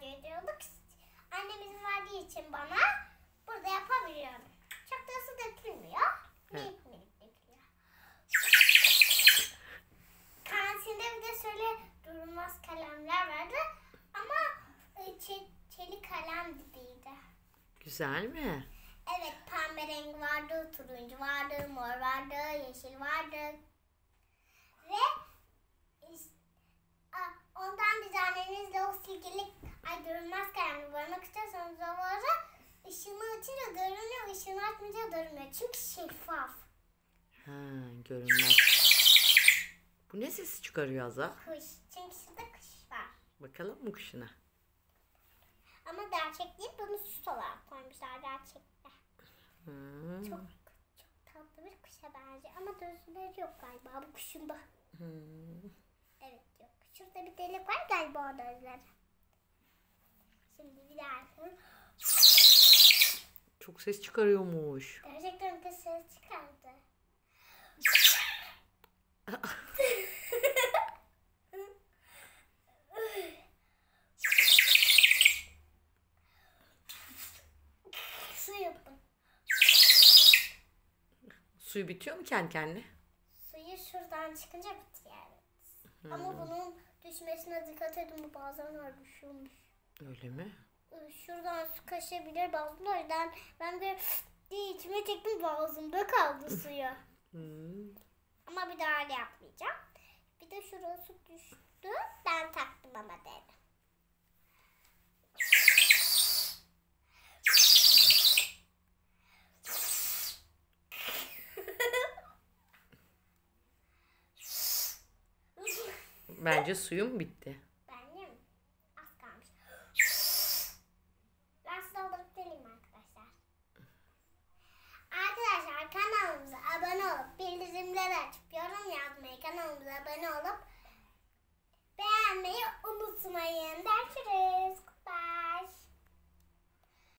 tercih ediyorduk. Annemiz verdiği için bana burada yapabiliyorum. Çok da su dökülmüyor. Minik minik dökülüyor. Kantinde bir de şöyle durulmaz kalemler vardı. Ama çelik kalem gibiydi. Güzel mi? Evet, pembe renk vardı, turuncu vardı, mor vardı, yeşil vardı. Ve ondan biz annenizle o silgili durulmaz kalemle boyamak istiyorsanız o varı ışığını açınca görünüyor, ışığını açmayınca görünmüyor. Çünkü şeffaf. Ha, görünmez. Bu ne sesi çıkarıyor Azra? Kuş. Çünkü şurada kuş var. Bakalım mı kuşuna? Ama gerçek değil, bunu süs olarak koymuşlar gerçekte. Çok tatlı bir kuşa benziyor ama gözleri yok galiba bu kuşun da. Evet, yok. Şurada bir delik var galiba orada gözleri. Şimdi bir daha yapalım. Çok ses çıkarıyormuş. Gerçekten de ses çıkardı. Su yapın. Suyu bitiyor mu kendi kendine? Suyu şuradan çıkınca bitiyor, evet. Ama bunun düşmesine dikkat edin, bu bazen düşüyormuş. Öyle mi? Şuradan su kaçabilir bazen, o yüzden ben bir içime çektim, boğazımda kaldı suyu. Ama bir daha öyle yapmayacağım. Bir de şurası düştü, ben taktım ama dedim. Bence suyum bitti. Bence mi? Az kalmış. Ben su doldurup geleyim arkadaşlar. Arkadaşlar kanalımıza abone olup bildirimleri açıp yorum yazmayı, kanalımıza abone olup beğenmeyi unutmayın. Görüşürüz.